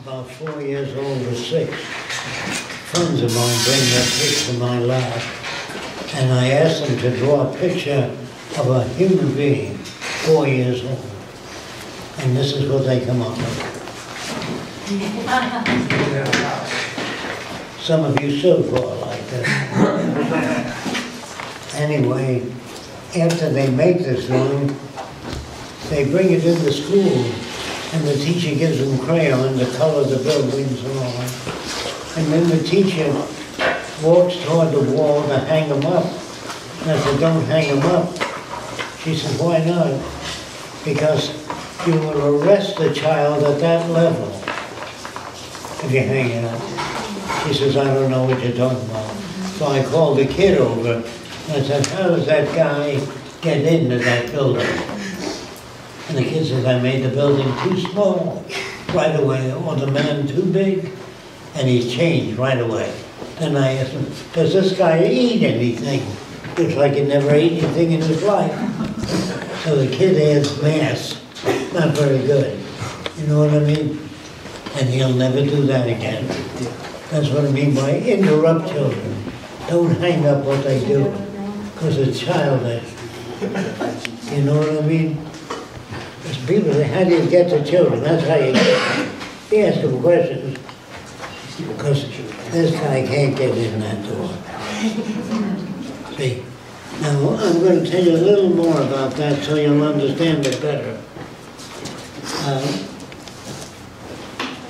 about 4 years old or 6, friends of mine bring their kids to my lab, and I asked them to draw a picture of a human being, 4 years old. And this is what they come up with. Some of you still draw like that. Anyway, after they make this drawing, they bring it into school, and the teacher gives them crayon to color the buildings and all that. And then the teacher walks toward the wall to hang them up. And I said, don't hang them up. She said, why not? Because you will arrest the child at that level if you hang it up. She says, I don't know what you're talking about. So I called the kid over, and I said, how does that guy get into that building? And the kid says, I made the building too small right away, or the man too big, and he's changed right away. Then I asked him, does this guy eat anything? Looks like he never ate anything in his life. So the kid adds mass, not very good. You know what I mean? And he'll never do that again. That's what I mean by interrupt children. Don't hang up what they do, because it's childish. You know what I mean? There's people say, how do you get to children? That's how you get them. You ask them questions, because this guy can't get in that door. See? Now, I'm going to tell you a little more about that so you'll understand it better.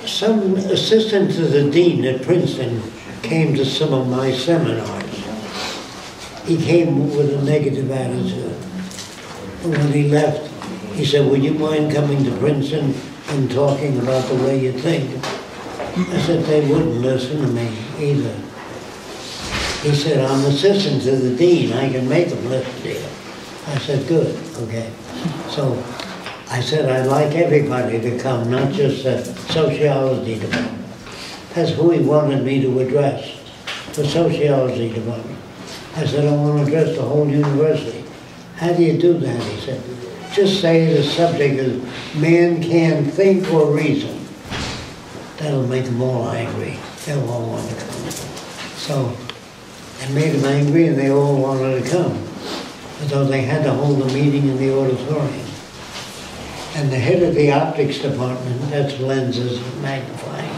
Some assistant to the dean at Princeton came to some of my seminars. He came with a negative attitude. And when he left, he said, would you mind coming to Princeton and talking about the way you think? I said, they wouldn't listen to me either. He said, I'm assistant to the dean. I can make them listen to you. I said, good, okay. So I said, I'd like everybody to come, not just the sociology department. That's who he wanted me to address, the sociology department. I said, I want to address the whole university. How do you do that? He said, just say the subject is man can think or reason. That'll make them all angry. They'll all want to come. So it made them angry and they all wanted to come. So they had to hold a meeting in the auditorium. And the head of the optics department, that's lenses and magnifying,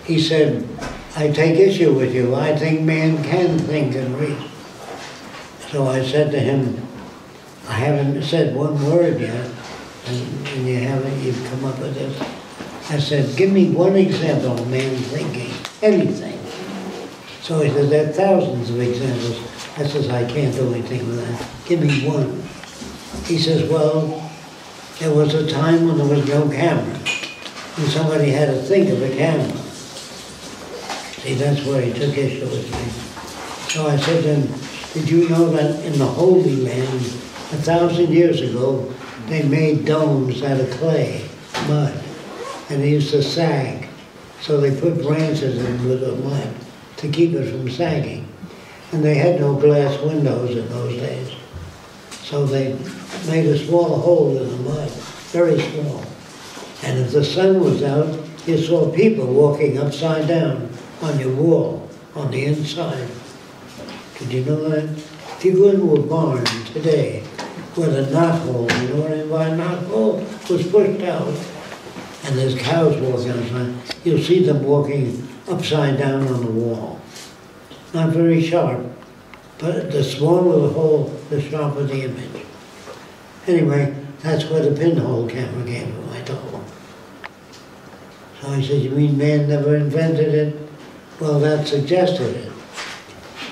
he said, I take issue with you. I think man can think and reason. So I said to him, I haven't said one word yet, and you've come up with this. I said, give me one example of man thinking, anything. So he said, there are thousands of examples. I says, I can't do anything with that. Give me one. He says, well, there was a time when there was no camera, and somebody had to think of a camera. See, that's where he took issue with me. So I said to him, did you know that in the Holy Land, 1,000 years ago, they made domes out of clay, mud, and they used to sag. So they put branches in with the mud to keep it from sagging. And they had no glass windows in those days. So they made a small hole in the mud, very small. And if the sun was out, you saw people walking upside down on your wall, on the inside. Did you know that? If you go into a barn today with a knothole, you know what I mean by a knothole? Was pushed out, and there's cows walking outside, you'll see them walking upside down on the wall. Not very sharp, but the smaller the hole, the sharper the image. Anyway, that's where the pinhole camera came from, I told him. So I said, you mean man never invented it? Well, that suggested it.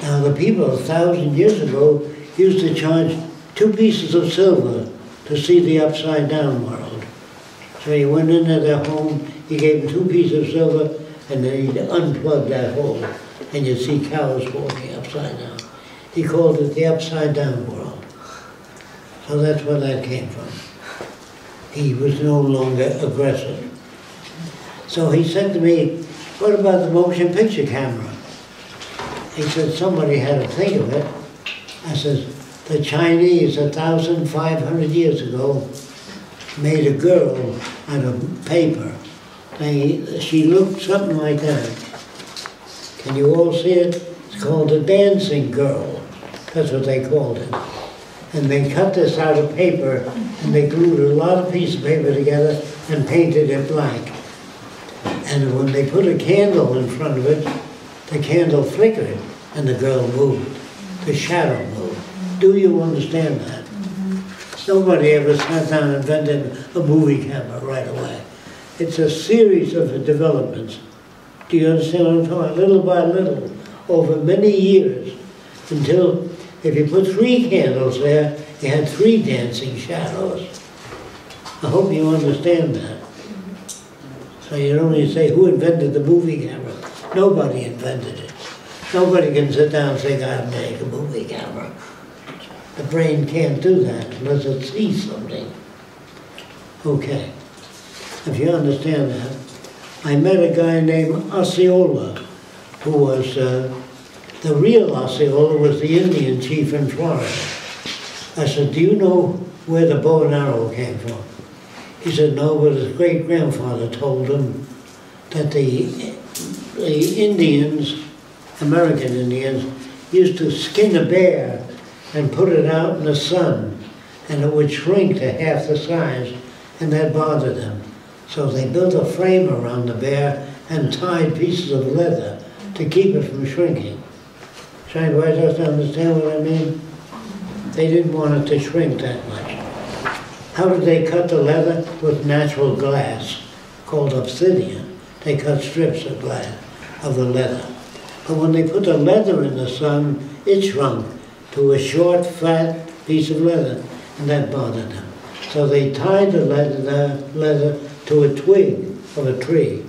Now the people 1,000 years ago used to charge 2 pieces of silver to see the upside down world. So you went into their home, you gave them 2 pieces of silver, and then you'd unplug that hole, and you'd see cows walking upside down. He called it the upside down world. So that's where that came from. He was no longer aggressive. So he said to me, what about the motion picture camera? He said, somebody had to think of it. I said, the Chinese 1,500 years ago made a girl out of paper She looked something like that. Can you all see it? It's called a dancing girl. That's what they called it. And they cut this out of paper, and they glued a lot of pieces of paper together and painted it black. And when they put a candle in front of it, the candle flickered, and the girl moved. The shadow moved. Do you understand that? Nobody ever sat down and invented a movie camera right away. It's a series of developments. Do you understand what I'm talking about? Little by little, over many years, until if you put 3 candles there, you had 3 dancing shadows. I hope you understand that. So you don't need to say, who invented the movie camera? Nobody invented it. Nobody can sit down and say, God made a movie camera. The brain can't do that unless it sees something. Okay. If you understand that, I met a guy named Osceola, who was, the real Osceola was the Indian chief in Florida. I said, do you know where the bow and arrow came from? He said, no, but his great-grandfather told him that the Indians, American Indians, used to skin a bear and put it out in the sun, and it would shrink to half the size, and that bothered them. So they built a frame around the bear and tied pieces of leather to keep it from shrinking. Trying to understand what I mean? They didn't want it to shrink that much. How did they cut the leather? With natural glass, called obsidian. They cut strips of glass, of the leather. But when they put the leather in the sun, it shrunk to a short, fat piece of leather, and that bothered them. So they tied the leather to a twig of a tree,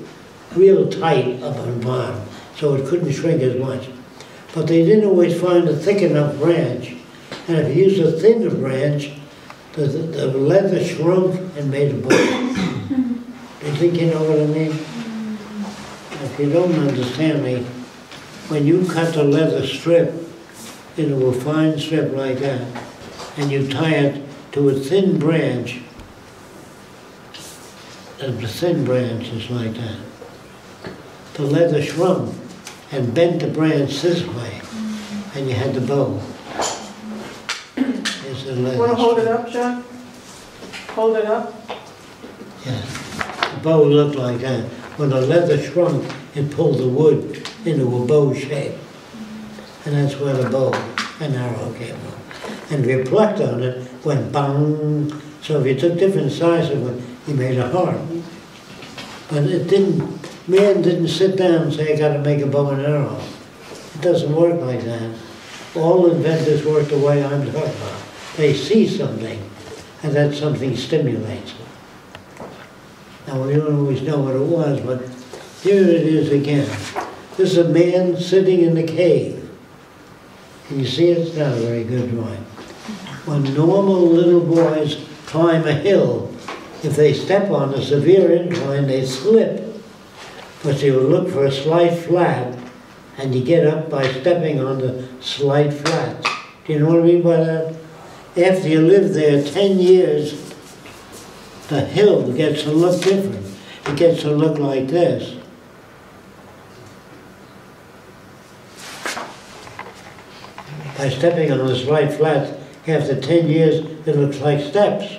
real tight up on the bottom, so it couldn't shrink as much. But they didn't always find a thick enough branch, and if you used a thinner branch, the leather shrunk and made a bow. Do you think you know what I mean? If you don't understand me, when you cut the leather strip into a fine strip like that, and you tie it to a thin branch, and the thin branch is like that, the leather shrunk and bent the branch this way, and you had the bow. Want to hold it up, Jacque? Hold it up? Yeah. The bow looked like that. When the leather shrunk, it pulled the wood into a bow shape. And that's where the bow and arrow came from. And if you plucked on it, it went bang. So if you took different sizes of it, you made a heart. But it didn't, man didn't sit down and say, I got to make a bow and arrow. It doesn't work like that. All inventors work the way I'm talking about. They see something, and that something stimulates it. Now, we don't always know what it was, but here it is again. This is a man sitting in the cave. Can you see it? It's not a very good drawing. When normal little boys climb a hill, if they step on a severe incline, they slip. But you look for a slight flat, and you get up by stepping on the slight flat. Do you know what I mean by that? After you live there 10 years, the hill gets to look different. It gets to look like this. By stepping on the slight flat, after 10 years, it looks like steps.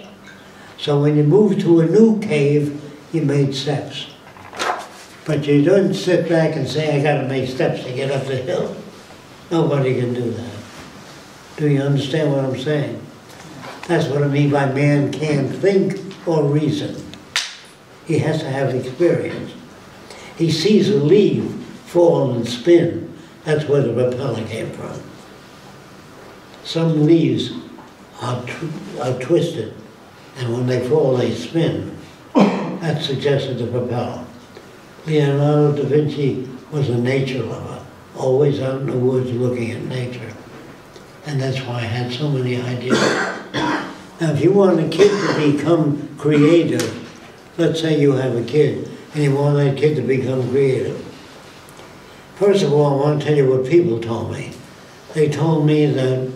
So when you move to a new cave, you made steps. But you don't sit back and say, I got to make steps to get up the hill. Nobody can do that. Do you understand what I'm saying? That's what I mean by man can't think or reason. He has to have experience. He sees a leaf fall and spin. That's where the propeller came from. Some leaves are twisted, and when they fall, they spin. That suggested the propeller. Leonardo da Vinci was a nature lover, always out in the woods looking at nature. And that's why I had so many ideas. Now, if you want a kid to become creative, let's say you have a kid, and you want that kid to become creative. First of all, I want to tell you what people told me. They told me that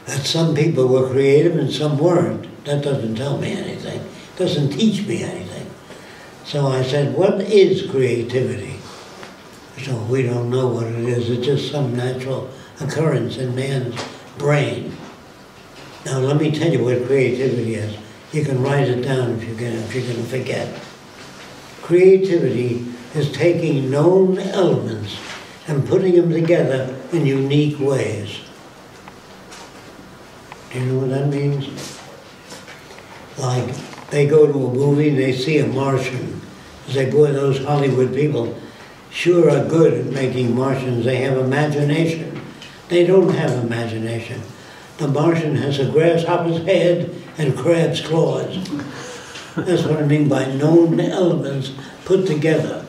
some people were creative and some weren't. That doesn't tell me anything. It doesn't teach me anything. So I said, what is creativity? So we don't know what it is. It's just some natural occurrence in man's brain. Now let me tell you what creativity is. You can write it down if you're going to forget. Creativity is taking known elements and putting them together in unique ways. Do you know what that means? Like, they go to a movie and they see a Martian. They say, boy, those Hollywood people sure are good at making Martians. They have imagination. They don't have imagination. The Martian has a grasshopper's head and crab's claws. That's what I mean by known elements put together.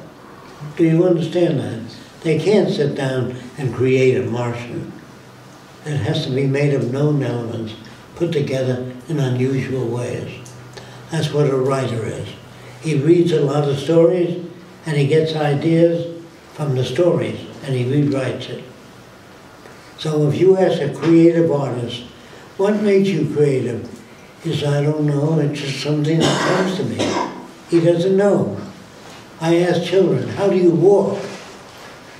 Do you understand that? They can't sit down and create a Martian. It has to be made of known elements put together in unusual ways. That's what a writer is. He reads a lot of stories and he gets ideas from the stories and he rewrites it. So if you ask a creative artist, what makes you creative? He says, I don't know, it's just something that comes to me. He doesn't know. I ask children, how do you walk?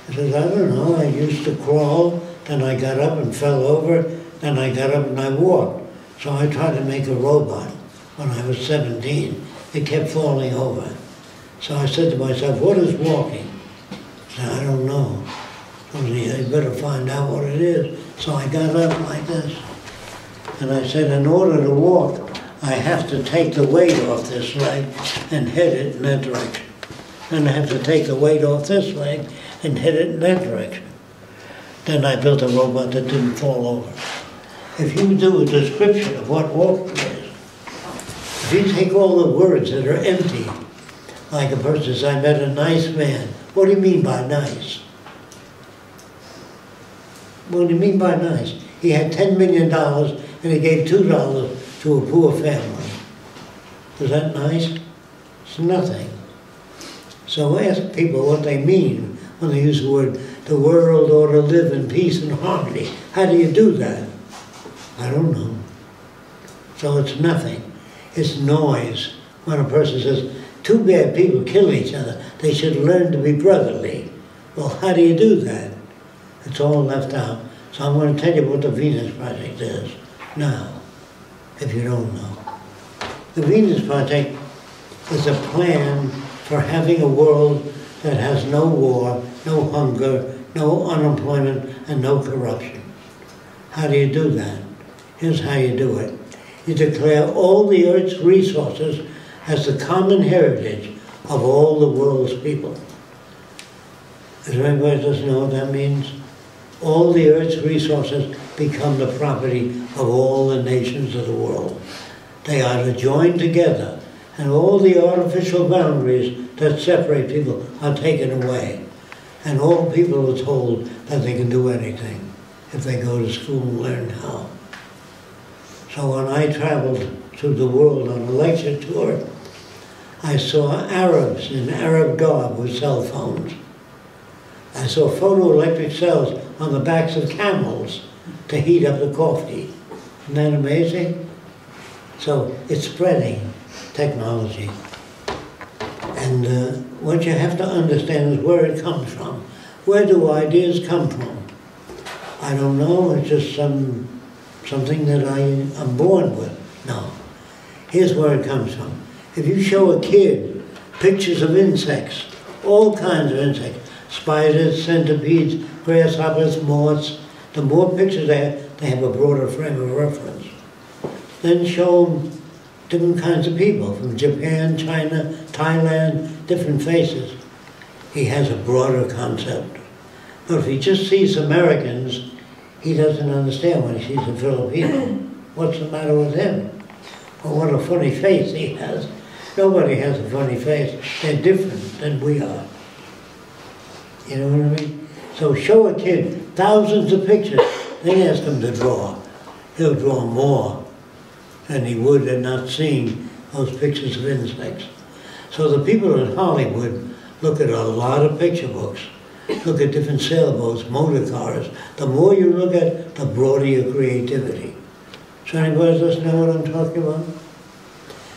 He says, I don't know, I used to crawl, then I got up and fell over, then I got up and I walked. So I tried to make a robot when I was 17. It kept falling over. So I said to myself, what is walking? I said, I don't know. I said, you better find out what it is. So I got up like this. And I said, in order to walk, I have to take the weight off this leg and head it in that direction. And I have to take the weight off this leg and head it in that direction. Then I built a robot that didn't fall over. If you do a description of what walking is, if you take all the words that are empty, like a person says, I met a nice man. What do you mean by nice? What do you mean by nice? He had $10 million and he gave $2 to a poor family. Is that nice? It's nothing. So ask people what they mean when they use the world ought to live in peace and harmony. How do you do that? I don't know. So it's nothing. It's noise. When a person says, two bad people kill each other, they should learn to be brotherly. Well, how do you do that? It's all left out. So I'm going to tell you what the Venus Project is now, if you don't know. The Venus Project is a plan for having a world that has no war, no hunger, no unemployment, and no corruption. How do you do that? Here's how you do it. You declare all the Earth's resources as the common heritage of all the world's people. Does anybody just know what that means? All the Earth's resources become the property of all the nations of the world. They are to join together, and all the artificial boundaries that separate people are taken away. And all people are told that they can do anything if they go to school and learn how. So when I traveled through the world on a lecture tour, I saw Arabs in Arab garb with cell phones. I saw photoelectric cells on the backs of camels to heat up the coffee. Isn't that amazing? So it's spreading, technology. And what you have to understand is where it comes from. Where do ideas come from? I don't know, it's just something that I'm born with. No. Here's where it comes from. If you show a kid pictures of insects, all kinds of insects, spiders, centipedes, grasshoppers, moths, the more pictures they have a broader frame of reference. Then show them different kinds of people from Japan, China, Thailand, different faces. He has a broader concept. But if he just sees Americans, he doesn't understand when he sees a Filipino. What's the matter with him? Or what a funny face he has. Nobody has a funny face. They're different than we are. You know what I mean? So show a kid thousands of pictures, then ask him to draw. He'll draw more than he would had not seen those pictures of insects. So the people in Hollywood look at a lot of picture books, look at different sailboats, motor cars. The more you look at, the broader your creativity. So anybody else know what I'm talking about?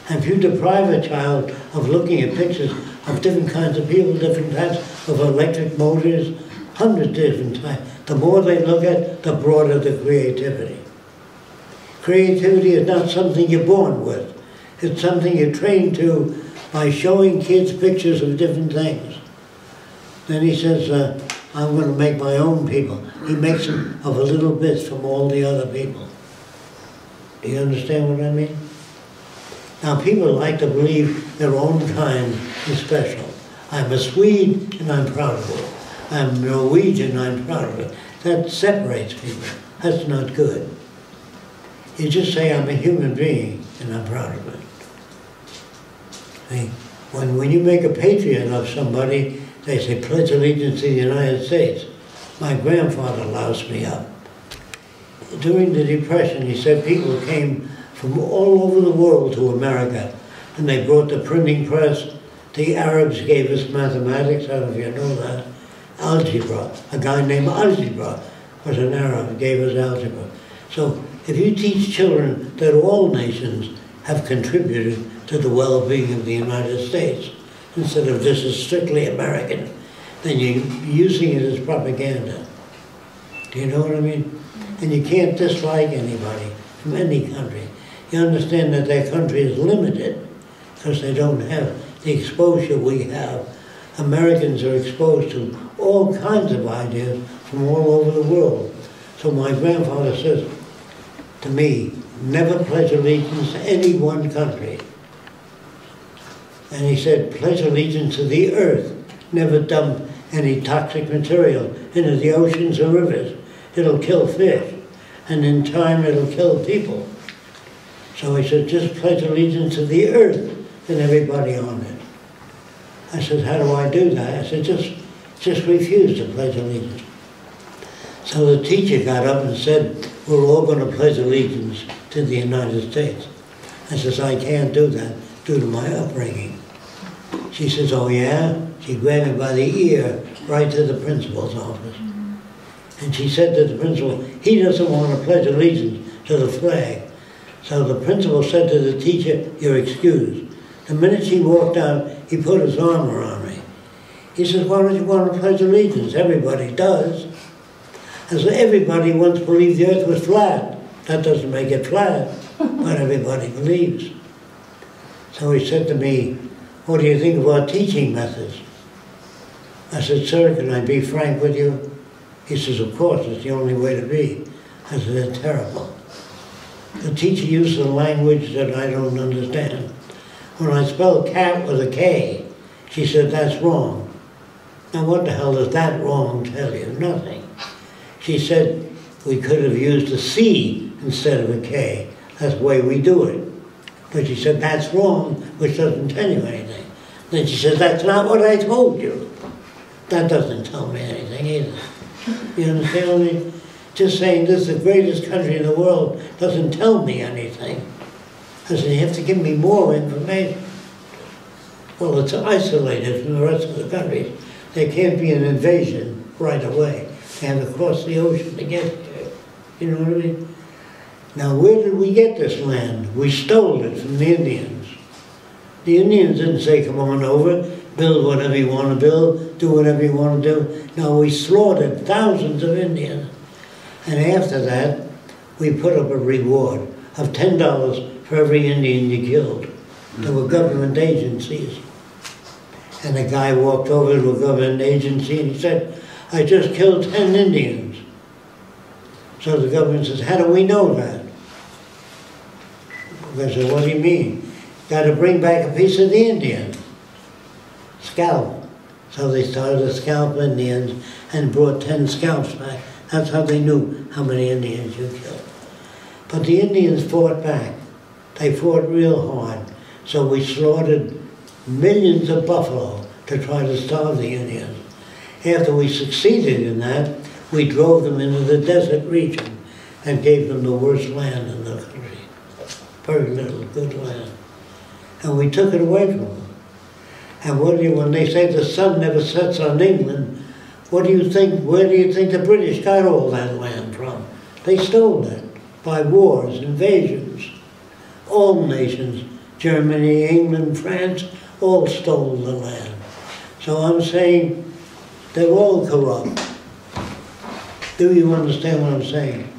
And if you deprive a child of looking at pictures of different kinds of people, different types of electric motors, hundreds of different types, the more they look at, the broader the creativity. Creativity is not something you're born with. It's something you're trained to by showing kids pictures of different things. Then he says, I'm going to make my own people. He makes them of a little bits from all the other people. Do you understand what I mean? Now, people like to believe their own kind is special. I'm a Swede, and I'm proud of it. I'm Norwegian, I'm proud of it. That separates people. That's not good. You just say, I'm a human being, and I'm proud of it. See? When you make a patriot of somebody, they say, pledge allegiance to the United States. My grandfather loused me up. During the Depression, he said people came from all over the world to America, and they brought the printing press. The Arabs gave us mathematics, I don't know if you know that, algebra. A guy named Algebra was an Arab, gave us algebra. So if you teach children that all nations have contributed to the well-being of the United States, instead of this is strictly American, then you're using it as propaganda. Do you know what I mean? And you can't dislike anybody from any country. You understand that their country is limited because they don't have the exposure we have. Americans are exposed to all kinds of ideas from all over the world. So my grandfather says to me, never pledge allegiance to any one country. And he said, pledge allegiance to the earth. Never dump any toxic material into the oceans or rivers. It'll kill fish. And in time, it'll kill people. So he said, just pledge allegiance to the earth and everybody on it. I said, how do I do that? I said, just refuse to pledge allegiance. So the teacher got up and said, we're all going to pledge allegiance to the United States. I says, I can't do that due to my upbringing. She says, oh yeah? She grabbed me by the ear right to the principal's office. And she said to the principal, he doesn't want to pledge allegiance to the flag. So the principal said to the teacher, you're excused. The minute she walked out, he put his arm around me. He says, why don't you want to pledge allegiance? Everybody does. And so everybody once believed the earth was flat. That doesn't make it flat, but everybody believes. So he said to me, what do you think of our teaching methods? I said, sir, can I be frank with you? He says, of course, it's the only way to be. I said, they're terrible. The teacher uses a language that I don't understand. When I spell cat with a K, she said, that's wrong. Now what the hell does that wrong tell you? Nothing. She said, we could have used a C instead of a K. That's the way we do it. But she said, that's wrong, which doesn't tell you anything. Then she said, that's not what I told you. That doesn't tell me anything either. You understand what I mean? Just saying this is the greatest country in the world doesn't tell me anything. I said, you have to give me more information. Well, it's isolated from the rest of the countries. There can't be an invasion right away. They have to cross the ocean to get here. You know what I mean? Now, where did we get this land? We stole it from the Indians. The Indians didn't say, come on over, build whatever you want to build, do whatever you want to do. No, we slaughtered thousands of Indians. And after that, we put up a reward of $10 for every Indian you killed. There were government agencies. And a guy walked over to a government agency and he said, I just killed 10 Indians. So the government says, how do we know that? I said, what do you mean? Got to bring back a piece of the Indian. Scalp. So they started to scalp Indians and brought 10 scalps back. That's how they knew how many Indians you killed. But the Indians fought back. They fought real hard. So we slaughtered millions of buffalo to try to starve the Indians. After we succeeded in that, we drove them into the desert region and gave them the worst land in the country. Very little good land. And we took it away from them. And when they say the sun never sets on England, what do you think, where do you think the British got all that land from? They stole it by wars, invasions. All nations Germany, England, France, all stole the land. So I'm saying they're all corrupt. Do you understand what I'm saying?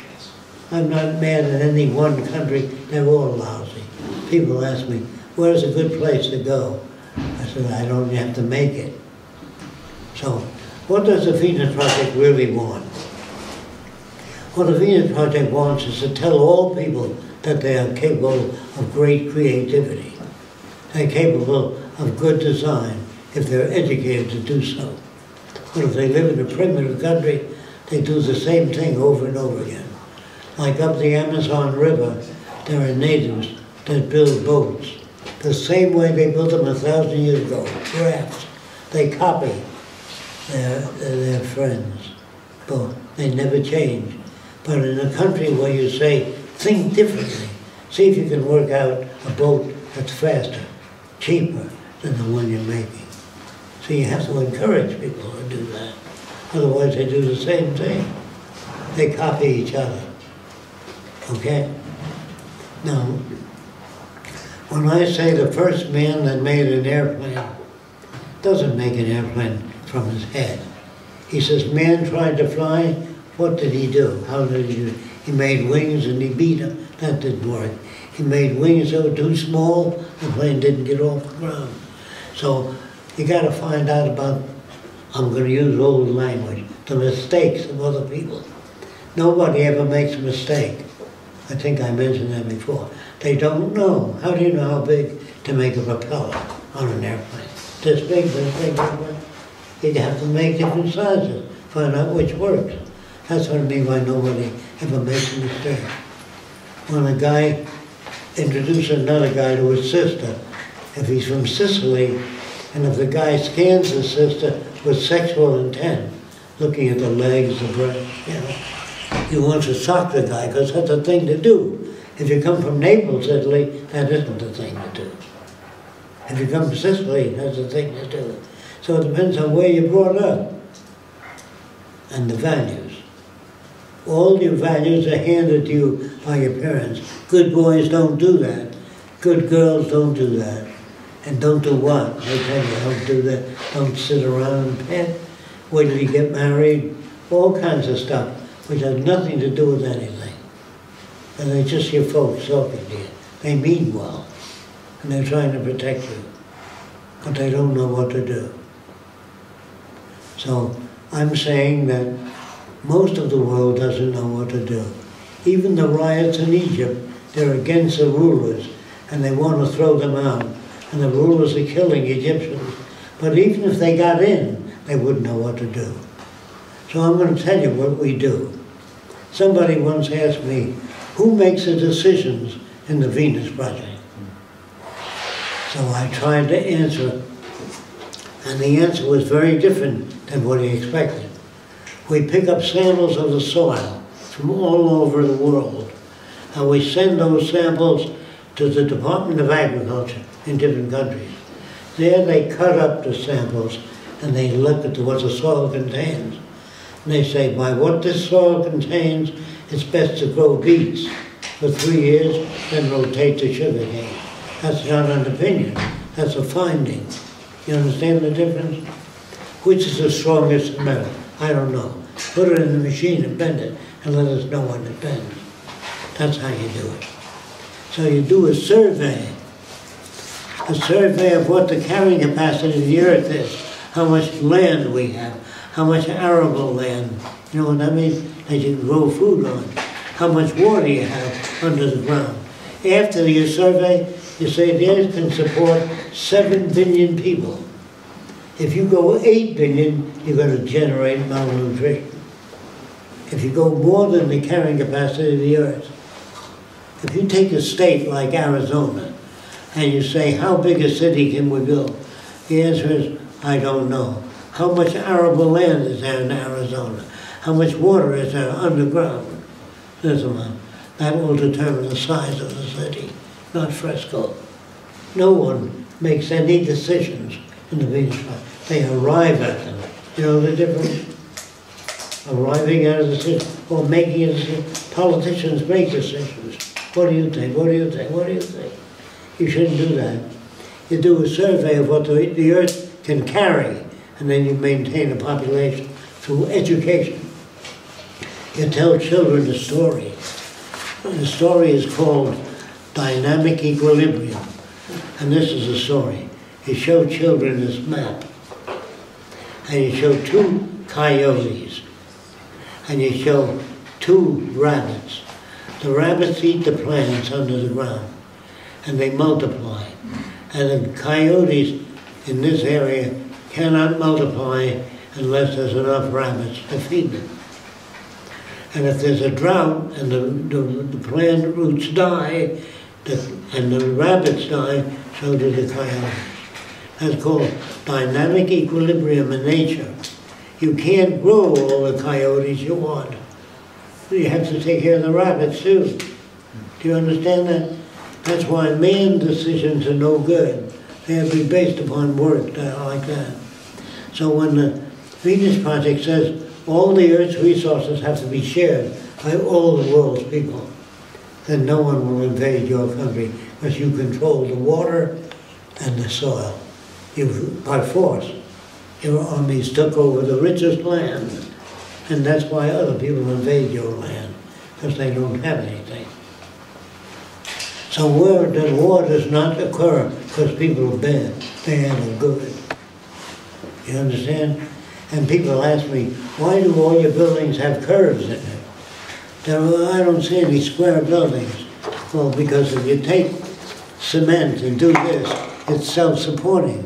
I'm not mad at any one country, they're all lousy. People ask me, where's a good place to go? I said, I don't have to make it. So, what does the Venus Project really want? What the Venus Project wants is to tell all people that they are capable of great creativity. They're capable of good design if they're educated to do so. But if they live in a primitive country, they do the same thing over and over again. Like up the Amazon River, there are natives that build boats. The same way they built them 1,000 years ago, rafts. They copy their friends, but they never change. But in a country where you say, think differently, see if you can work out a boat that's faster, cheaper than the one you're making. So you have to encourage people to do that. Otherwise they do the same thing. They copy each other. Okay? Now, when I say the first man that made an airplane doesn't make an airplane from his head. He says, man tried to fly, what did he do? How did he do it? He made wings and he beat them. That didn't work. He made wings that were too small, the plane didn't get off the ground. So you got to find out about, I'm going to use old language, the mistakes of other people. Nobody ever makes a mistake. I think I mentioned that before. They don't know. How do you know how big to make a propeller on an airplane? This big, this big, this big. You have to make different sizes, find out which works. That's what I mean by nobody ever makes a mistake. When a guy introduces another guy to his sister, if he's from Sicily, and if the guy scans his sister with sexual intent, looking at the legs, the breast, you know, he wants to sock the guy because that's the thing to do. If you come from Naples, Italy, that isn't the thing to do. If you come from Sicily, that's the thing to do. So it depends on where you're brought up and the values. All your values are handed to you by your parents. Good boys don't do that. Good girls don't do that. And don't do what? They tell you don't do that. Don't sit around and pet. Wait till you get married. All kinds of stuff, which has nothing to do with anything. And they're just your folks talking to you. They mean well. And they're trying to protect you. But they don't know what to do. So I'm saying that most of the world doesn't know what to do. Even the riots in Egypt, they're against the rulers, and they want to throw them out. And the rulers are killing Egyptians. But even if they got in, they wouldn't know what to do. So I'm going to tell you what we do. Somebody once asked me, who makes the decisions in the Venus Project? So I tried to answer, and the answer was very different than what he expected. We pick up samples of the soil from all over the world, and we send those samples to the Department of Agriculture in different countries. There they cut up the samples and they look at what the soil contains. And they say, by what this soil contains, it's best to grow beets for 3 years, then rotate to sugarcane. That's not an opinion, that's a finding. You understand the difference? Which is the strongest metal? I don't know. Put it in the machine and bend it, and let us know when it bends. That's how you do it. So you do a survey of what the carrying capacity of the earth is, how much land we have, how much arable land, you know what that means? That you can grow food on. How much water you have under the ground. After your survey, you say the earth can support 7 billion people. If you go 8 billion, you're going to generate malnutrition. If you go more than the carrying capacity of the earth. If you take a state like Arizona, and you say, how big a city can we build? The answer is, I don't know. How much arable land is there in Arizona? How much water is there underground? That will determine the size of the city, not Fresco. No one makes any decisions in the Venus Project. They arrive at them. You know the difference? Arriving at a decision or making a decision. Politicians make decisions. What do you think? What do you think? What do you think? You shouldn't do that. You do a survey of what the earth can carry, and then you maintain a population through education. You tell children a story. The story is called Dynamic Equilibrium. And this is a story. You show children this map. And you show 2 coyotes. And you show 2 rabbits. The rabbits eat the plants under the ground. And they multiply. And the coyotes in this area cannot multiply unless there's enough rabbits to feed them. And if there's a drought and the plant roots die, and the rabbits die, so do the coyotes. That's called dynamic equilibrium in nature. You can't grow all the coyotes you want. You have to take care of the rabbits too. Do you understand that? That's why man's decisions are no good. They have to be based upon work like that. So when the Venus Project says all the Earth's resources have to be shared by all the world's people, then no one will invade your country because you control the water and the soil. By force, your armies took over the richest land, and that's why other people invade your land, because they don't have anything. So war does not occur because people are bad, they are good. You understand? And people ask me, why do all your buildings have curves in it? I don't see any square buildings. Well, because if you take cement and do this, it's self-supporting.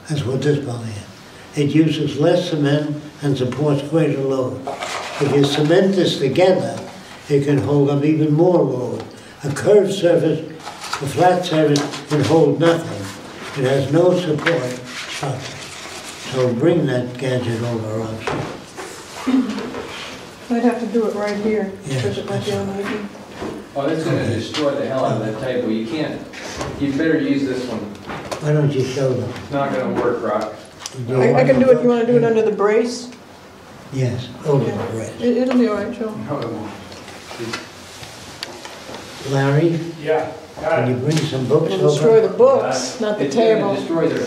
That's what this building is. It uses less cement and supports greater load. If you cement this together, it can hold up even more load. A curved surface, a flat surface, can hold nothing. It has no support structure. So bring that gadget over us. I'd have to do it right here, Yes, because it might be on ID. Well, it's going to destroy the hell out of that table. You can't, you better use this one. Why don't you show them? It's not going to work, Rock. I can do it, you want to do it under the brace? Yes, over the breast. It'll be all right, Joe. No, it won't. Larry, Yeah, got can it. you bring some books It'll over? destroy the books, not the It's going table. to destroy their